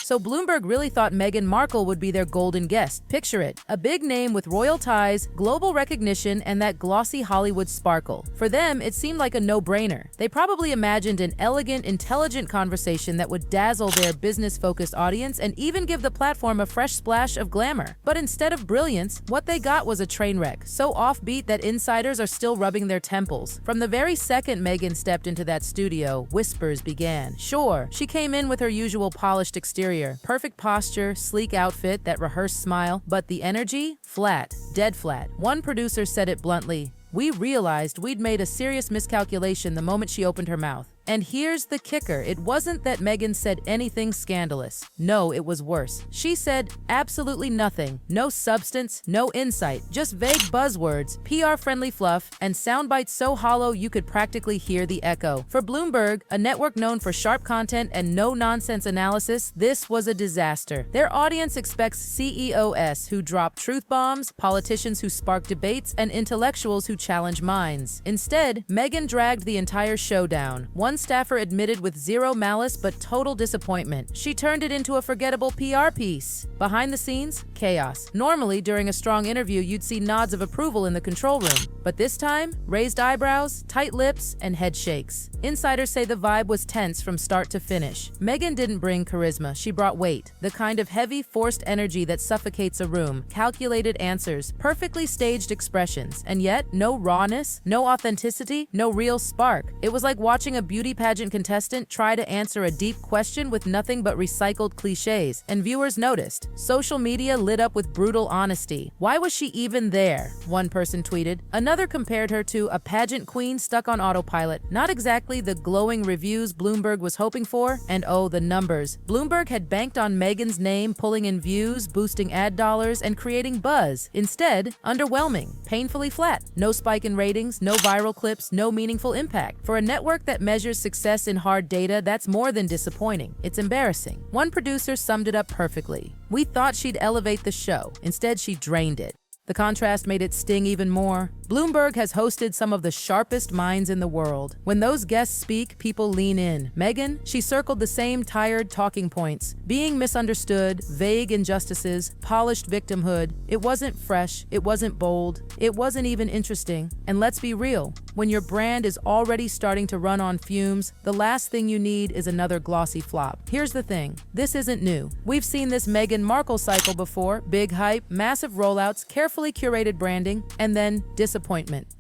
So Bloomberg really thought Meghan Markle would be their golden guest. Picture it, a big name with royal ties, global recognition, and that glossy Hollywood sparkle. For them, it seemed like a no-brainer. They probably imagined an elegant, intelligent conversation that would dazzle their business-focused audience and even give the platform a fresh splash of glamour. But instead of brilliance, what they got was a train wreck, so offbeat that insiders are still rubbing their temples. From the very second Meghan stepped into that studio, whispers began. Sure, she came in with her usual polished exterior, perfect posture, sleek outfit, that rehearsed smile, but the energy? Flat, dead flat. One producer said it bluntly, "We realized we'd made a serious miscalculation the moment she opened her mouth." And here's the kicker. It wasn't that Meghan said anything scandalous. No, it was worse. She said absolutely nothing. No substance, no insight, just vague buzzwords, PR-friendly fluff, and sound bites so hollow you could practically hear the echo. For Bloomberg, a network known for sharp content and no-nonsense analysis, this was a disaster. Their audience expects CEOs who drop truth bombs, politicians who spark debates, and intellectuals who challenge minds. Instead, Meghan dragged the entire show down. One staffer admitted with zero malice but total disappointment. She turned it into a forgettable PR piece. Behind the scenes, chaos. Normally, during a strong interview, you'd see nods of approval in the control room. But this time, raised eyebrows, tight lips, and head shakes. Insiders say the vibe was tense from start to finish. Meghan didn't bring charisma, she brought weight. The kind of heavy, forced energy that suffocates a room. Calculated answers, perfectly staged expressions. And yet, no rawness, no authenticity, no real spark. It was like watching a beauty pageant contestant try to answer a deep question with nothing but recycled cliches. And viewers noticed. Social media lit up with brutal honesty. Why was she even there? One person tweeted. Another compared her to a pageant queen stuck on autopilot. Not exactly the glowing reviews Bloomberg was hoping for. And oh, the numbers. Bloomberg had banked on Meghan's name, pulling in views, boosting ad dollars, and creating buzz. Instead, underwhelming, painfully flat. No spike in ratings, no viral clips, no meaningful impact. For a network that measures success in hard data, that's more than disappointing. It's embarrassing. One producer summed it up perfectly. "We thought she'd elevate the show. Instead, she drained it." The contrast made it sting even more. Bloomberg has hosted some of the sharpest minds in the world. When those guests speak, people lean in. Meghan, she circled the same tired talking points. Being misunderstood, vague injustices, polished victimhood. It wasn't fresh, it wasn't bold, it wasn't even interesting. And let's be real, when your brand is already starting to run on fumes, the last thing you need is another glossy flop. Here's the thing, this isn't new. We've seen this Meghan Markle cycle before. Big hype, massive rollouts, carefully curated branding, and then disappointment.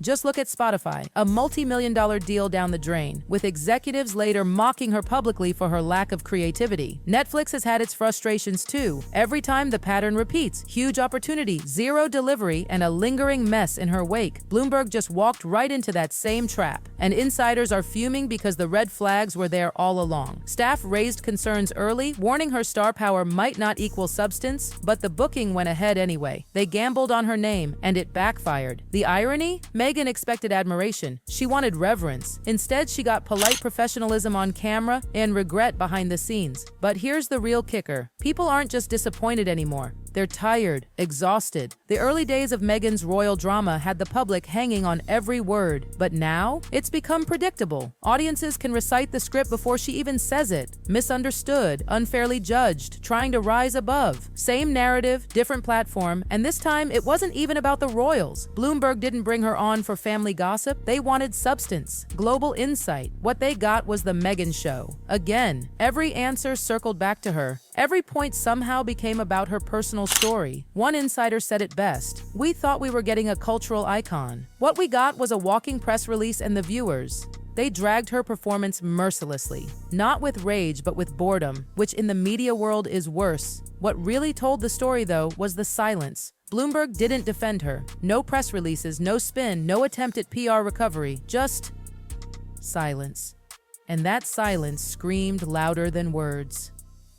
Just look at Spotify, a multi-million-dollar deal down the drain, with executives later mocking her publicly for her lack of creativity. Netflix has had its frustrations too. Every time the pattern repeats, huge opportunity, zero delivery, and a lingering mess in her wake. Bloomberg just walked right into that same trap. And insiders are fuming because the red flags were there all along. Staff raised concerns early, warning her star power might not equal substance, but the booking went ahead anyway. They gambled on her name, and it backfired. The irony? Meghan expected admiration. She wanted reverence. Instead, she got polite professionalism on camera and regret behind the scenes. But here's the real kicker. People aren't just disappointed anymore. They're tired, exhausted. The early days of Meghan's royal drama had the public hanging on every word. But now, it's become predictable. Audiences can recite the script before she even says it. Misunderstood, unfairly judged, trying to rise above. Same narrative, different platform, and this time it wasn't even about the royals. Bloomberg didn't bring her on for family gossip. They wanted substance, global insight. What they got was the Meghan show. Again, every answer circled back to her. Every point somehow became about her personal story. One insider said it best. "We thought we were getting a cultural icon. What we got was a walking press release and the viewers." They dragged her performance mercilessly. Not with rage, but with boredom, which in the media world is worse. What really told the story, though, was the silence. Bloomberg didn't defend her. No press releases, no spin, no attempt at PR recovery. Just silence. And that silence screamed louder than words.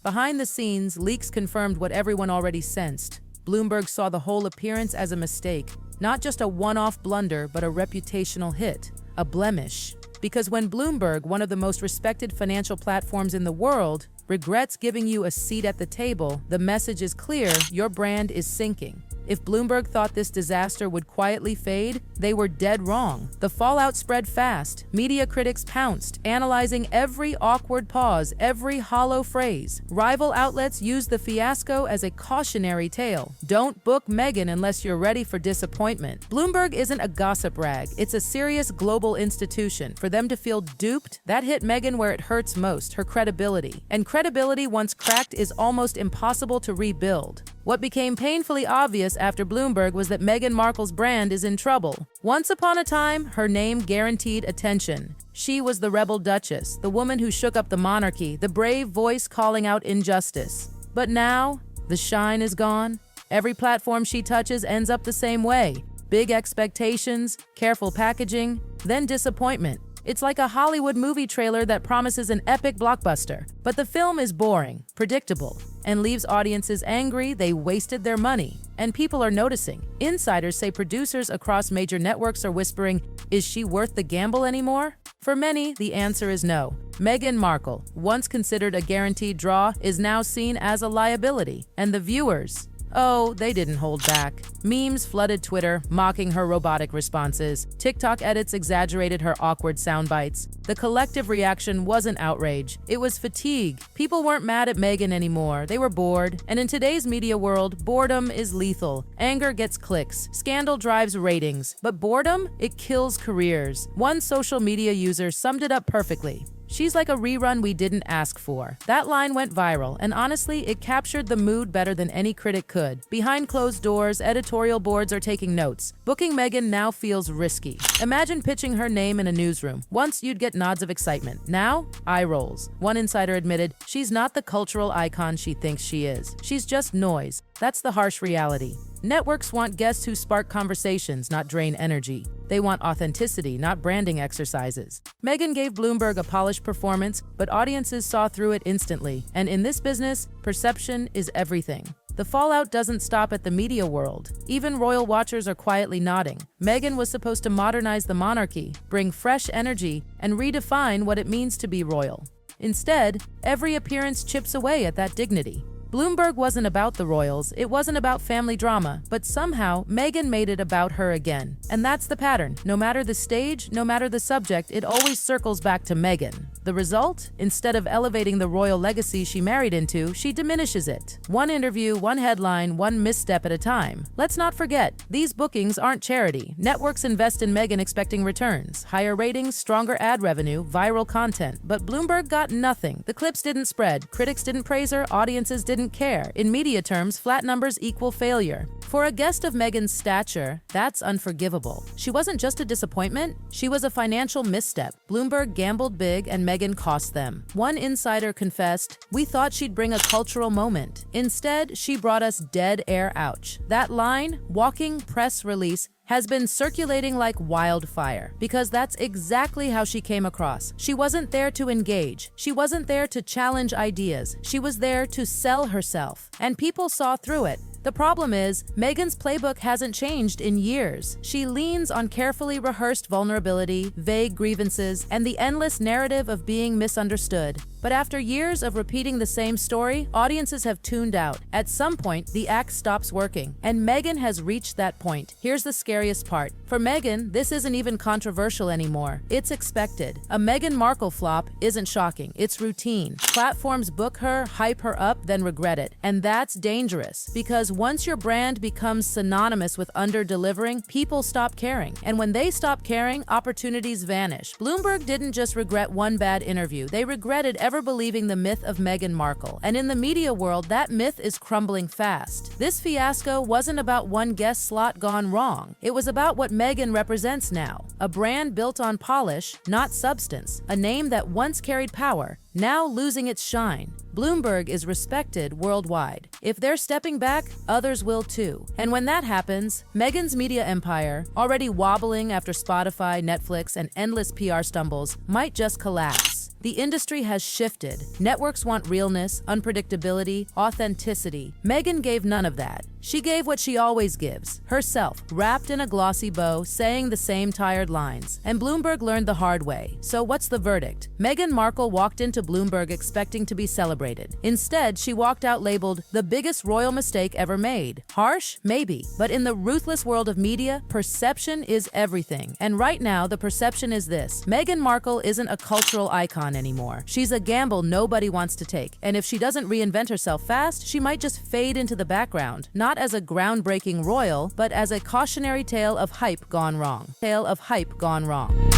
Behind the scenes, leaks confirmed what everyone already sensed. Bloomberg saw the whole appearance as a mistake, not just a one-off blunder, but a reputational hit, a blemish. Because when Bloomberg, one of the most respected financial platforms in the world, regrets giving you a seat at the table, the message is clear: your brand is sinking. If Bloomberg thought this disaster would quietly fade, they were dead wrong. The fallout spread fast. Media critics pounced, analyzing every awkward pause, every hollow phrase. Rival outlets used the fiasco as a cautionary tale. Don't book Meghan unless you're ready for disappointment. Bloomberg isn't a gossip rag. It's a serious global institution. For them to feel duped, that hit Meghan where it hurts most, her credibility. And credibility, once cracked, is almost impossible to rebuild. What became painfully obvious after Bloomberg was that Meghan Markle's brand is in trouble. Once upon a time, her name guaranteed attention. She was the rebel duchess, the woman who shook up the monarchy, the brave voice calling out injustice. But now, the shine is gone. Every platform she touches ends up the same way. Big expectations, careful packaging, then disappointment. It's like a Hollywood movie trailer that promises an epic blockbuster, but the film is boring, predictable, and leaves audiences angry they wasted their money. And people are noticing. Insiders say producers across major networks are whispering, is she worth the gamble anymore? For many, the answer is no. Meghan Markle, once considered a guaranteed draw, is now seen as a liability. And the viewers? Oh, they didn't hold back. Memes flooded Twitter, mocking her robotic responses. TikTok edits exaggerated her awkward sound bites. The collective reaction wasn't outrage. It was fatigue. People weren't mad at Meghan anymore. They were bored. And in today's media world, boredom is lethal. Anger gets clicks. Scandal drives ratings. But boredom? It kills careers. One social media user summed it up perfectly. She's like a rerun we didn't ask for. That line went viral, and honestly, it captured the mood better than any critic could. Behind closed doors, editorial boards are taking notes. Booking Meghan now feels risky. Imagine pitching her name in a newsroom. Once you'd get nods of excitement. Now, eye rolls. One insider admitted, she's not the cultural icon she thinks she is. She's just noise. That's the harsh reality. Networks want guests who spark conversations, not drain energy. They want authenticity, not branding exercises. Meghan gave Bloomberg a polished performance, but audiences saw through it instantly. And in this business, perception is everything. The fallout doesn't stop at the media world. Even royal watchers are quietly nodding. Meghan was supposed to modernize the monarchy, bring fresh energy, and redefine what it means to be royal. Instead, every appearance chips away at that dignity. Bloomberg wasn't about the royals, it wasn't about family drama, but somehow Meghan made it about her again. And that's the pattern. No matter the stage, no matter the subject, it always circles back to Meghan. The result? Instead of elevating the royal legacy she married into, she diminishes it. One interview, one headline, one misstep at a time. Let's not forget, these bookings aren't charity. Networks invest in Meghan expecting returns. Higher ratings, stronger ad revenue, viral content. But Bloomberg got nothing. The clips didn't spread, critics didn't praise her, audiences didn't care. In media terms, flat numbers equal failure. For a guest of Meghan's stature, that's unforgivable. She wasn't just a disappointment, she was a financial misstep. Bloomberg gambled big and Meghan cost them. One insider confessed, "We thought she'd bring a cultural moment. Instead, she brought us dead air, ouch." That line, walking press release, has been circulating like wildfire because that's exactly how she came across. She wasn't there to engage. She wasn't there to challenge ideas. She was there to sell herself. And people saw through it. The problem is, Meghan's playbook hasn't changed in years. She leans on carefully rehearsed vulnerability, vague grievances, and the endless narrative of being misunderstood. But after years of repeating the same story, audiences have tuned out. At some point, the act stops working, and Meghan has reached that point. Here's the scariest part. For Meghan, this isn't even controversial anymore. It's expected. A Meghan Markle flop isn't shocking. It's routine. Platforms book her, hype her up, then regret it. And that's dangerous, because once your brand becomes synonymous with under-delivering, people stop caring. And when they stop caring, opportunities vanish. Bloomberg didn't just regret one bad interview. They regretted ever believing the myth of Meghan Markle. And in the media world, that myth is crumbling fast. This fiasco wasn't about one guest slot gone wrong. It was about what Meghan represents now. A brand built on polish, not substance. A name that once carried power, now losing its shine. Bloomberg is respected worldwide. If they're stepping back, others will too. And when that happens, Meghan's media empire, already wobbling after Spotify, Netflix, and endless PR stumbles, might just collapse. The industry has shifted. Networks want realness, unpredictability, authenticity. Meghan gave none of that. She gave what she always gives, herself, wrapped in a glossy bow, saying the same tired lines. And Bloomberg learned the hard way. So what's the verdict? Meghan Markle walked into Bloomberg expecting to be celebrated. Instead, she walked out labeled the biggest royal mistake ever made. Harsh? Maybe. But in the ruthless world of media, perception is everything. And right now, the perception is this: Meghan Markle isn't a cultural icon anymore. She's a gamble nobody wants to take. And if she doesn't reinvent herself fast, she might just fade into the background, not as a groundbreaking royal, but as a cautionary tale of hype gone wrong. Tale of hype gone wrong.